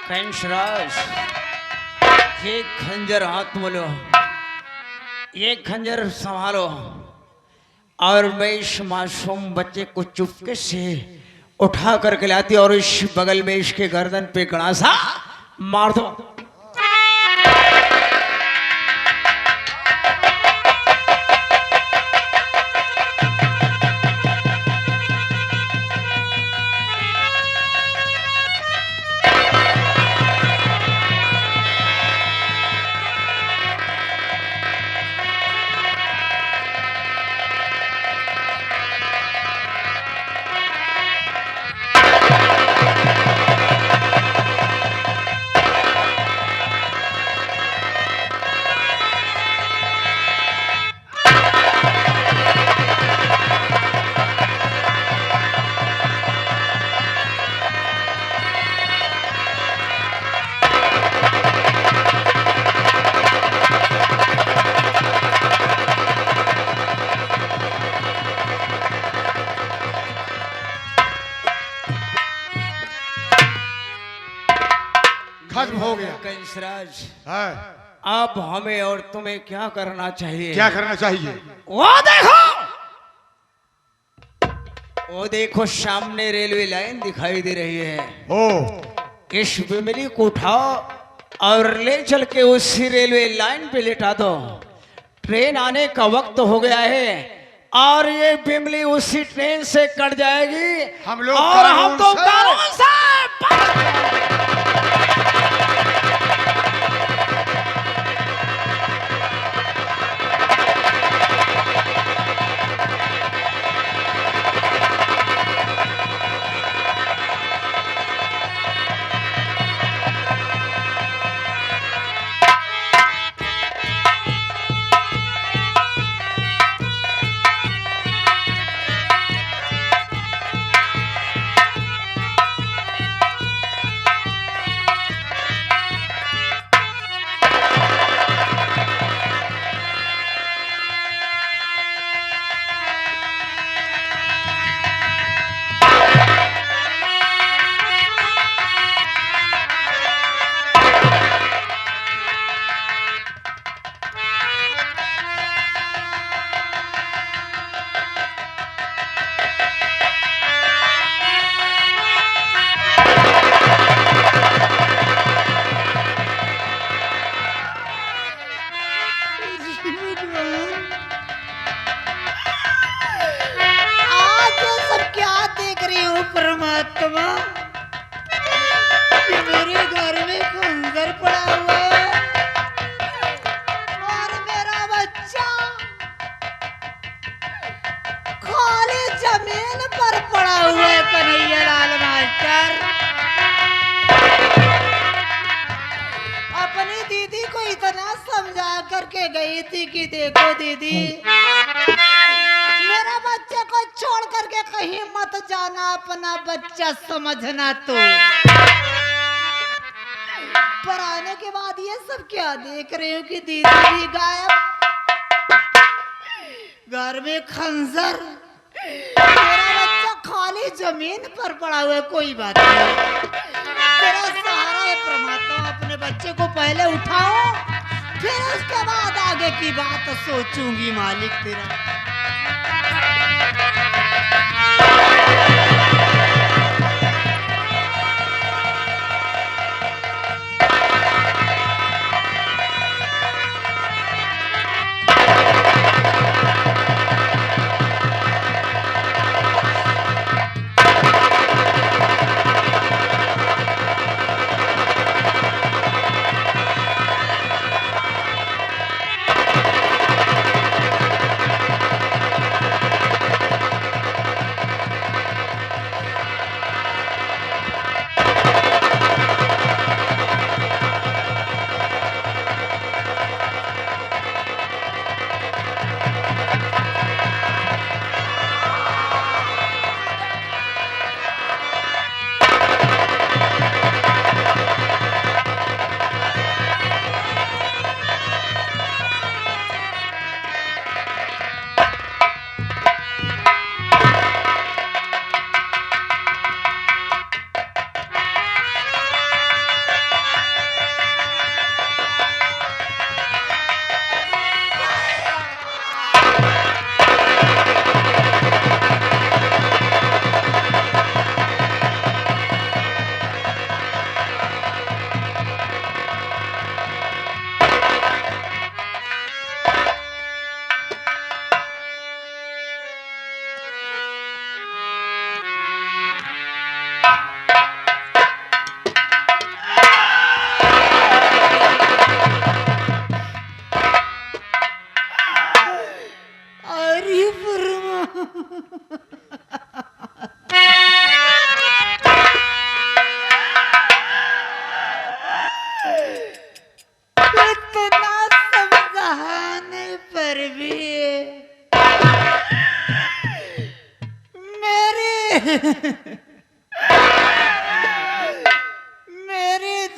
कंसराज, ये खंजर हाथ में लो, ये खंजर संभालो और मैं इस मासूम बच्चे को चुपके से उठा करके लाती और इस बगल में इसके गर्दन पे गड़ासा मार दो। खत्म हो गया। कंसराज, हाँ। अब हमें और तुम्हें क्या करना चाहिए? क्या करना चाहिए? वो देखो सामने रेलवे लाइन दिखाई दे रही है। ओ, इस बिमली को उठाओ और ले चल के उसी रेलवे लाइन पे लेटा दो। ट्रेन आने का वक्त हो गया है और ये बिमली उसी ट्रेन से कट जाएगी। हम लोग और हम तो कानून से परमात्मा, कि मेरे घर में खंजर पड़ा हुआ है और मेरा बच्चा खाली जमीन पर पड़ा हुआ है। कन्हैया लाल मास्टर, अपनी दीदी को इतना समझा करके गई थी कि देखो दीदी, मेरा बच्चे को छोड़ करके कहीं मत जाना, अपना बच्चा समझना। तो पर आने के बाद ये सब क्या देख रहे हो कि दीदी भी गायब, घर में खंजर, मेरा बच्चा खाली जमीन पर पड़ा हुआ है। कोई बात नहीं, तेरा सहारा है परमात्मा। अपने बच्चे को पहले उठाओ, फिर उसके बाद आगे की बात सोचूंगी मालिक तेरा।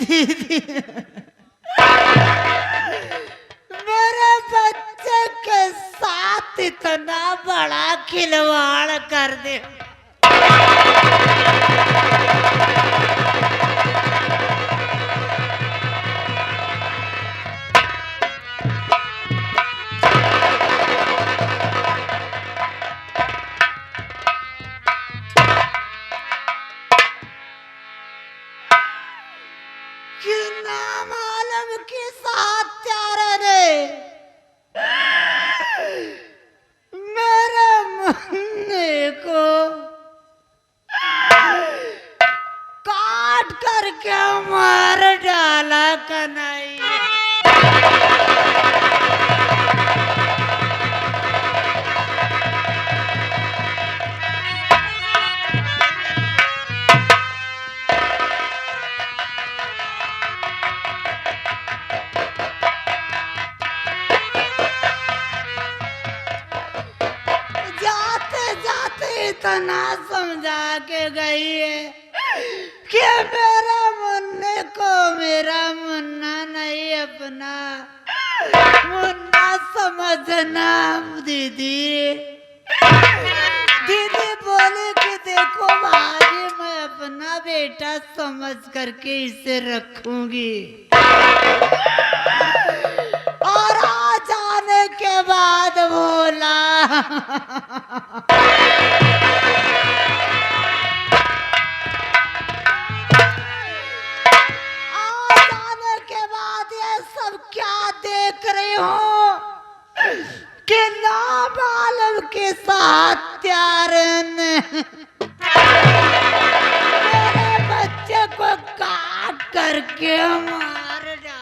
दीदी, मेरे बच्चे के साथ इतना बड़ा खिलवाड़ कर दे। कि नाम आलम के साथ प्यारे ने मेरे मुन्ने को काट करके मार डाला कन्हैया। इतना समझा के गई है कि मेरा मुन्ने को मेरा मुन्ना नहीं अपना मुन्ना समझना। दीदी दीदी बोले कि देखो भाभी, मैं अपना बेटा समझ करके इसे रखूंगी। और आ जाने के बाद बोला क्या देख रही हो कि नाबालिग के साथ प्यार ने मेरे बच्चे को काट करके मार डाला।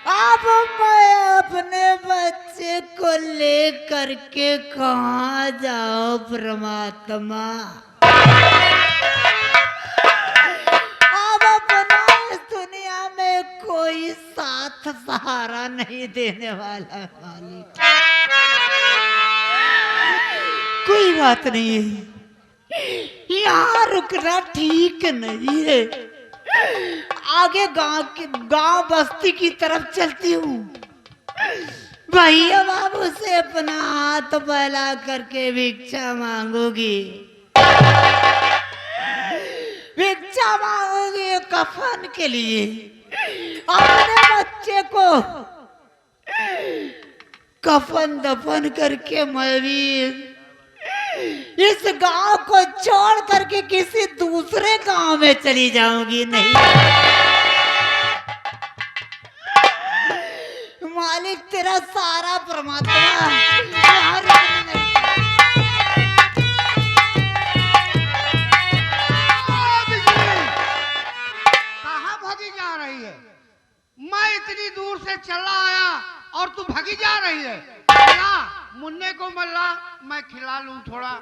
अब मैं अपने बच्चे को लेकर के कहाँ जाऊं परमात्मा। अब अपना इस दुनिया में कोई साथ सहारा नहीं देने वाला मालिक। कोई बात नहीं है, यहाँ रुकना ठीक नहीं है। आगे गांव बस्ती की तरफ चलती हूँ। भैया बाबू से अपना हाथ फैला करके भिक्षा मांगूंगी। भिक्षा मांगूंगी कफन के लिए। अपने बच्चे को कफन दफन करके मैं भी इस गांव को छोड़ करके किसी दूसरे गांव में चली जाऊंगी। नहीं मालिक, तेरा सारा परमात्मा कहाँ भागी जा रही है? मैं इतनी दूर से चला आया और तू भागी जा रही है। मुन्ने को मल्ला, मैं खिला लूं थोड़ा।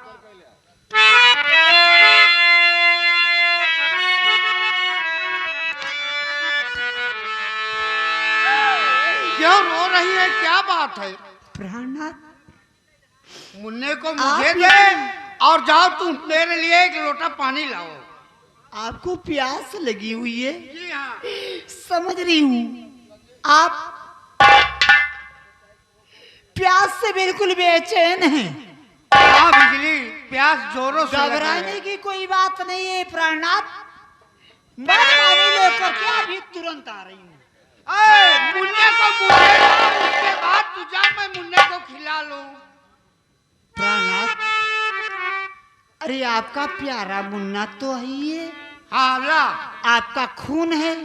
क्यों रो रही है? क्या बात है? प्राणनाथ, मुन्ने को मुझे दे और जाओ तुम मेरे लिए एक लोटा पानी लाओ। आपको प्यास लगी हुई है? जी हाँ, समझ रही हूँ। आप प्यास से बिल्कुल बेचैन हैं। हाँ बिजली, प्यास जोरों से लगी है। घबराने की कोई बात नहीं है प्राणनाथ। मैं पानी लेकर के अभी तुरंत आ रही हूँ। मुन्ने को मुझे दो, उसके बाद तू जा, मैं मुन्ने को खिला लूं। प्राणनाथ, अरे आपका प्यारा मुन्ना तो ही है। हाँ ला। आपका खून है।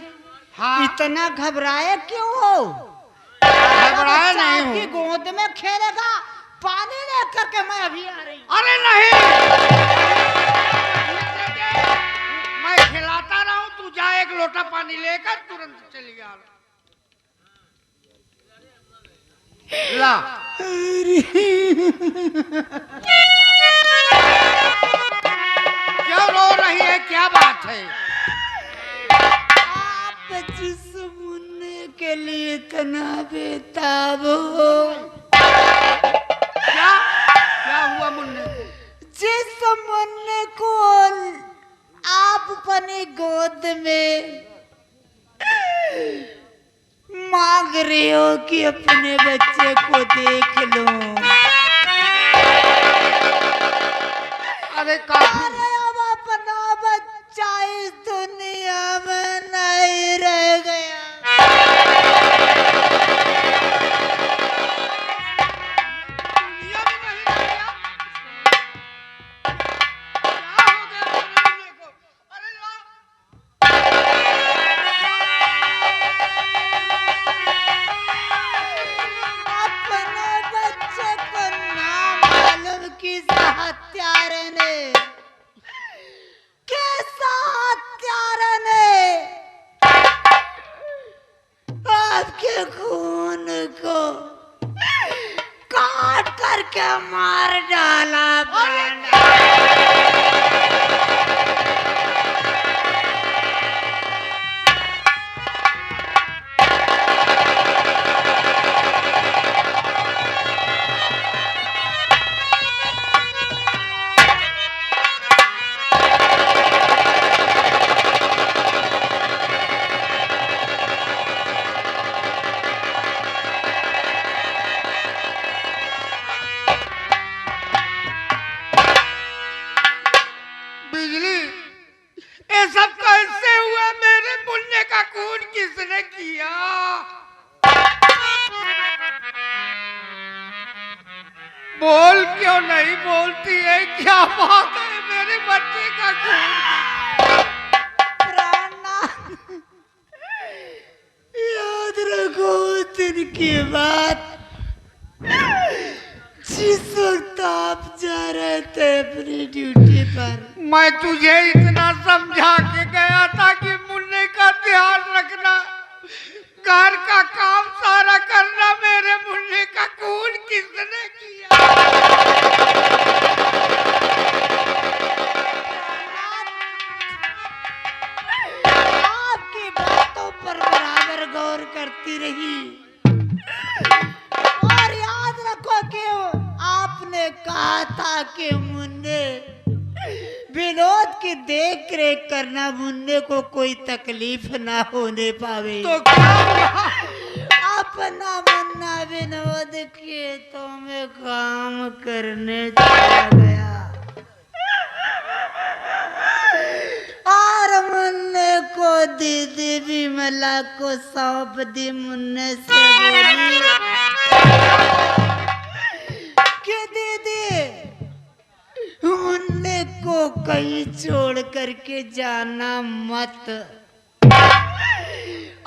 हाँ। इतना घबराए क्यों हो? घबराया नहीं आपकी हूँ। गोद में खेलेगा, पानी लेकर के मैं अभी आ रही हूँ। अरे नहीं, मैं खिलाता रहूं, तू जा एक लोटा पानी लेकर तुरंत चली गया। ला। क्यों रो रही है, क्या बात है? आप जिस मुन्ने के लिए इतना बेताब हो, क्या क्या हुआ मुन्ने को? जिस मुन्ने को आप अपनी गोद में मांग रहे हो कि अपने बच्चे को देख लो। अरे काफी अरे अब अपना बच्चा इस दुनिया में नहीं रह गया। दुनिया में नहीं रह गया? क्या हो गया मेरे मुन्ने को? अरे ला। अपने बच्चे को नाम मालूम किस हत्यारे ने, किस हत्यारे ने आपके खून को काट करके मार डाला। बिजली, ये सब कैसे हुआ? मेरे मुन्ने का खून किसने किया? बोल क्यों नहीं बोलती है? क्या बात है? मेरे बच्चे का खून। प्राणनाथ, याद रखो उस दिन की बात, जिस वक्त आप जा रहे थे अपनी ड्यूटी पर। मैं तुझे इतना समझा के गया था कि मुन्ने का ध्यान रखना, घर का काम सारा करना। मेरे मुन्ने का खून किसने किया? आपकी बातों पर बराबर गौर करती रही, और याद रखो कि आपने कहा था कि मुन्ने विनोद की देख रेख करना, मुन्ने को कोई तकलीफ ना होने पावे। तो क्या हुआ? अपना मुन्ना विनोद खेतों में काम करने चला गया, और मुन्ने को दीदी विमला को सौंप दी। मुन्ने से बोली कि दीदी, मुन्ने को कहीं छोड़ करके जाना मत,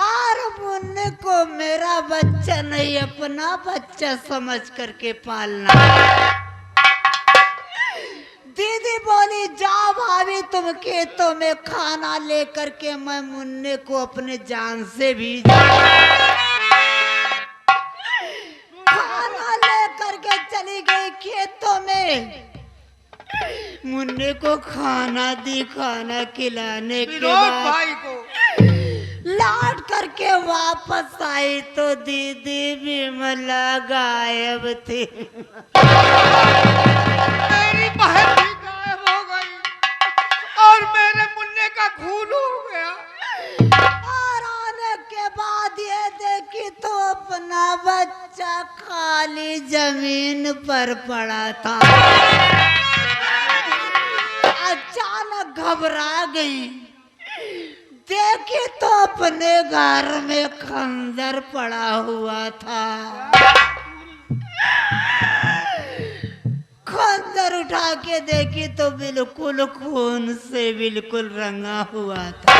और मुन्ने को मेरा बच्चा नहीं अपना बच्चा समझ करके पालना। दीदी बोली, जाओ भाभी, तुम खेतों में खाना लेकर के, मैं मुन्ने को अपने जान से भी खाना लेकर के चली गई खेतों में। मुन्ने को खाना दी, खाना खिलाने के विनोद बाद भाई को लौट करके वापस आई तो दीदी विमला गायब थी। मेरी बहन भी गायब हो गई और मेरे मुन्ने का खून हो गया। और आने के बाद ये देखी तो अपना बच्चा खाली जमीन पर पड़ा था। अचानक घबरा गई, देखी तो अपने घर में खंजर पड़ा हुआ था। खंजर उठा के देखी तो बिल्कुल खून से बिल्कुल रंगा हुआ था।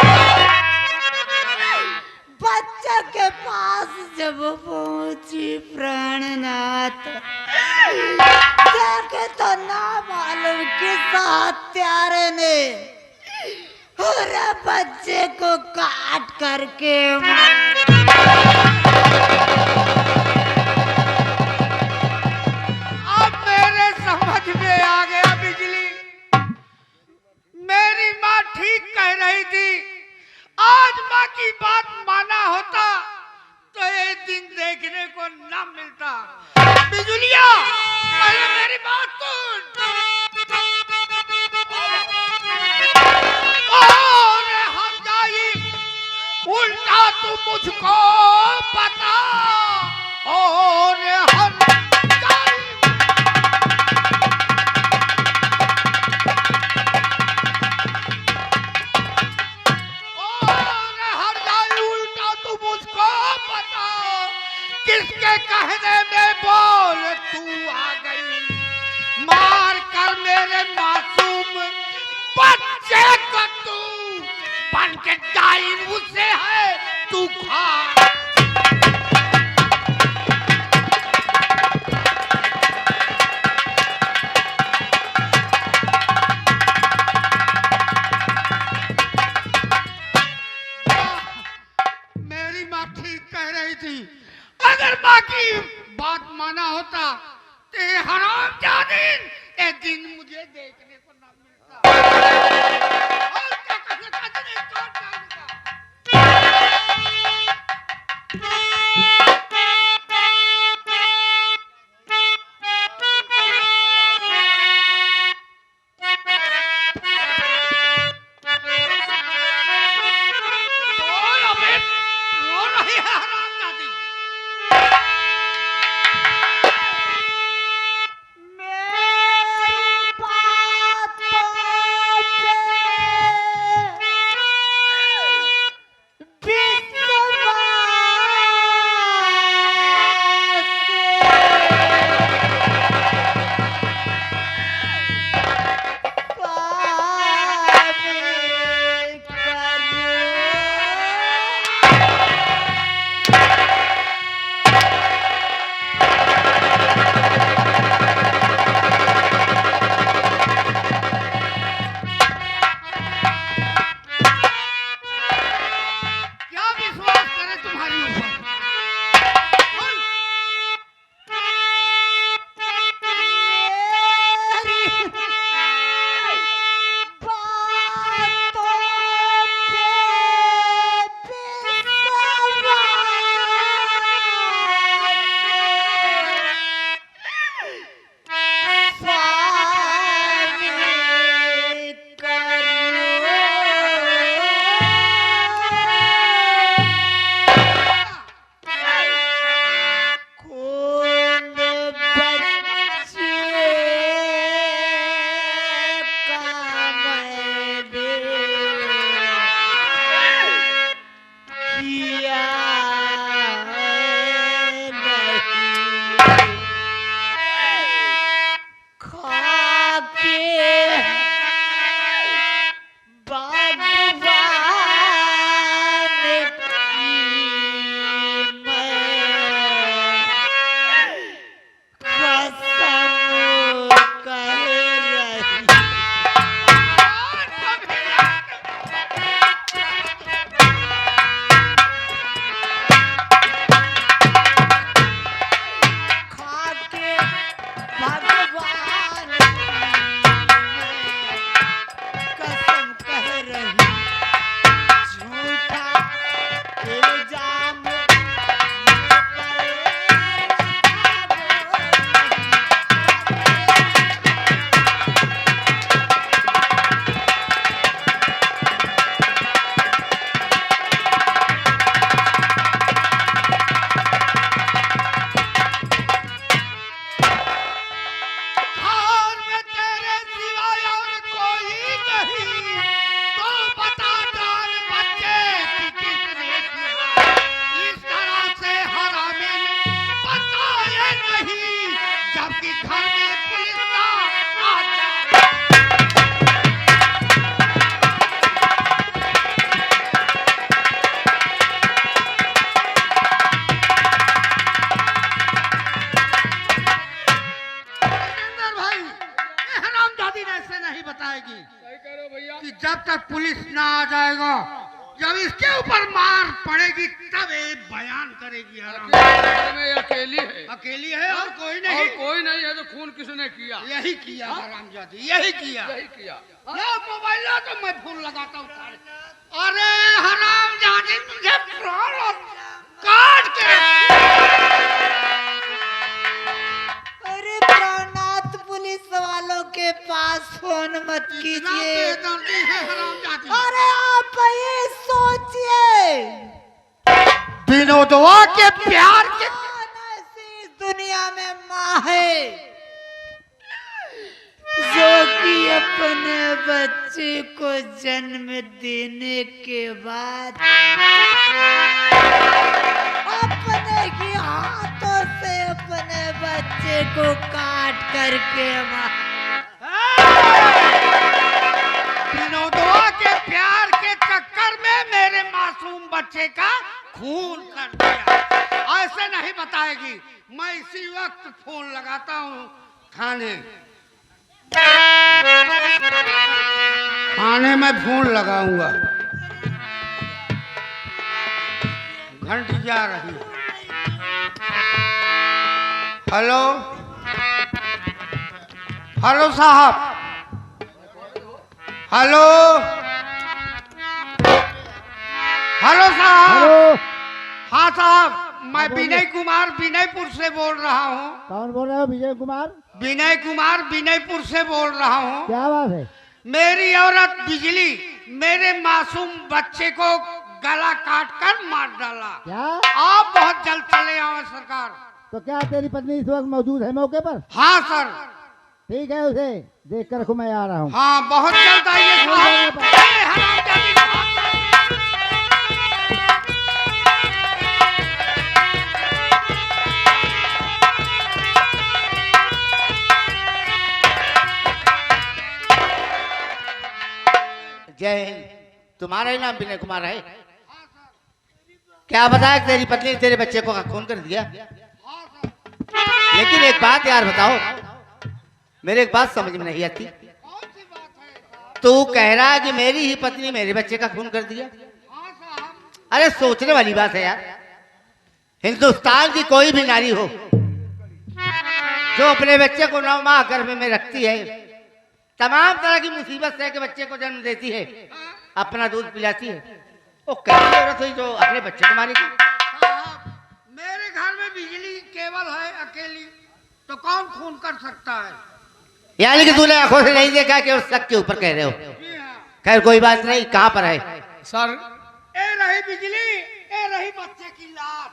बच्चे के पास जब पहुंच जी प्राणनाथ, देखे तो ना मालूम किस हत्यारे ने पूरे बच्चे को काट करके अब मेरे समझ में आ गया बिजली। मेरी माँ ठीक कह रही थी, आज माँ की बात माना होता तो ये दिन देखने को न मिलता। बिजुलिया, पहले मेरी बात सुन। और हम जाई, उल्टा तू मुझको बता। और हम जाई, और हर जाई, उल्टा तू मुझको बता। किसके कहने में बोल तू आ गई, मार कर मेरे मासूम बच्चे को तू बन के डाई मुझसे है तू खा। मेरी माँ ठीक कह रही थी, अगर माँ की बात माना होता तो ये हराम जादिन एक दिन मुझे देखने को न मिलता। और क्या कहने का दिन एक छोड़ जाऊंगा। बोल अबे, रो रही है हराम जादी। मेरी बातों पे विश्वास जब तक पुलिस ना आ जाएगा, जब इसके ऊपर मार पड़ेगी तब ये बयान करेगी। घर में अकेली है, अकेली है और कोई नहीं। और कोई नहीं है तो खून किसने किया? यही किया हरामजादी, यही किया। यही किया। ला मोबाइल ला तो मैं फोन लगाता हूँ। अरे हरामजादी मुझे प्राण काट के। अरे प्राणनाथ, पुलिस वालों के पास फोन मत कीजिए। बेदर्दी है हरामजादी। अरे आप ये सोचिए, विनोदवा के प्यार के कौन ऐसी दुनिया में माँ है जो कि अपने बच्चे को जन्म देने के बाद अपने ही हाथों से अपने बच्चे को काट करके विनोदवा के प्यार के चक्कर में मेरे मासूम बच्चे का खून कर दिया। ऐसे नहीं बताएगी। मैं इसी वक्त फोन लगाता हूँ थाने। थाने में फोन लगाऊंगा। घंटी जा रही है। हेलो, हेलो साहब, हेलो, हेलो साहब। हाँ साहब, मैं विनय कुमार विनयपुर से बोल रहा हूँ। कौन बोल रहे हो? विजय कुमार? विनय कुमार विनयपुर से बोल रहा हूँ। क्या बात है? मेरी औरत बिजली मेरे मासूम बच्चे को गला काट कर मार डाला। क्या? आप बहुत जल्द चले आए सरकार। तो क्या तेरी पत्नी इस वक्त मौजूद है मौके पर? हाँ सर। ठीक है, उसे देख कर रखो, मैं आ रहा हूँ। हाँ, बहुत जल्द आइए साहब। अरे हरामजादी साहब। जय हिंद। तुम्हारा ही नाम विनय कुमार है? क्या बताया कि तेरी पत्नी ने तेरे बच्चे को खून कर दिया? लेकिन एक बात यार बताओ, मेरे एक बात समझ में नहीं आती। तू कह रहा है कि मेरी ही पत्नी मेरे बच्चे का खून कर दिया? अरे सोचने वाली बात है यार। हिंदुस्तान की कोई भी नारी हो जो अपने बच्चे को 9 माह गर्भ में रखती है, तमाम तरह की मुसीबत से के बच्चे को जन्म देती है, अपना दूध पिलाती है, वो कैसी औरत हुई जो अपने बच्चे को मारेगी? साहब, मेरे घर में बिजली केवल है अकेली, तो कौन खून कर सकता है? यानी कि तूने आंखों से नहीं देखा कि उस शक के ऊपर कह रहे हो? जी हाँ। खैर कोई बात नहीं, कहाँ पर है? सर, ए रही बिजली, ए रही बच्चे की लाश।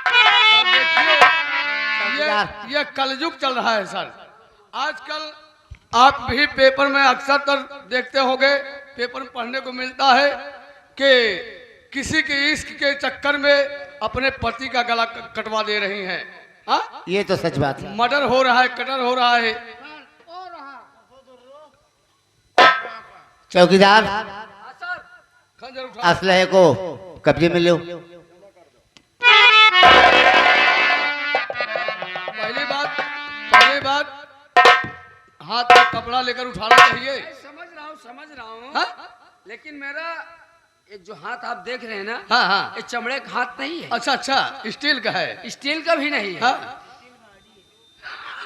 सर देखिए, चौकीदार। ये कलयुग चल रहा है सर। आजकल आप भी पेपर में अक्सर तर देखते होंगे, पेपर में पढ़ने को मिलता है कि किसी के इश्क के चक्कर में अपने पति का गला कटवा दे रही हैं। हाँ, ये तो सच बात है। मर्डर हो रहा है, कटर हो रहा है। चौकीदार, खंजर उठा। असलहे को कब्जे में लो। पहली बात हाथ में कपड़ा लेकर उठाना चाहिए। समझ रहा हूँ हाँ? लेकिन मेरा ये जो हाथ आप देख रहे हैं ना, हाँ हाँ। ये चमड़े का हाथ नहीं है। अच्छा अच्छा, स्टील का है? स्टील का भी नहीं है। हाँ?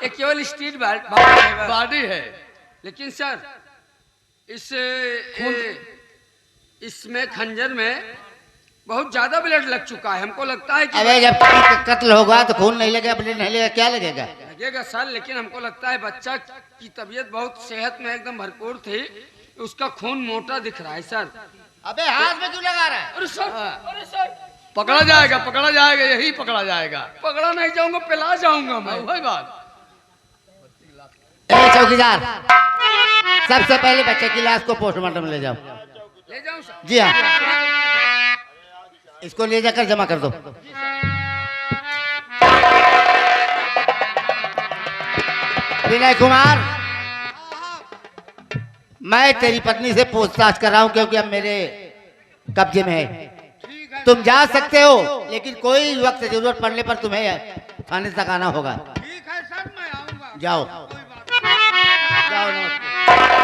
ये केवल स्टील है। बॉडी है। लेकिन सर इसमें खंजर में बहुत ज्यादा ब्लड लग चुका है। हमको लगता है कि अबे जब कत्ल होगा तो खून नहीं लगेगा, ब्लड नहीं लगेगा, क्या लगेगा? लगेगा सर, लेकिन हमको लगता है बच्चा की तबीयत बहुत सेहत में एकदम भरपूर थी, उसका खून मोटा दिख रहा है सर। अबे हाथ में क्यों लगा रहा है? अरे सर पकड़ा जाएगा, यही पकड़ा जाएगा। पकड़ा नहीं जाऊंगा, पिला जाऊंगा मैं। वही बात। ए चौकीदार, सबसे पहले बच्चे की लाश को पोस्टमार्टम ले जाओ। ले जाऊं सर? जी हाँ, इसको ले जाकर जमा कर दो। विनय कुमार, मैं तेरी पत्नी से पूछताछ कर रहा हूं क्योंकि अब मेरे कब्जे में है। तुम जा सकते हो, लेकिन कोई वक्त जरूरत पड़ने पर तुम्हें थाने तक आना होगा। ठीक है सर, मैं आऊंगा। जाओ कोई बात नहीं। जाओ, नमस्ते।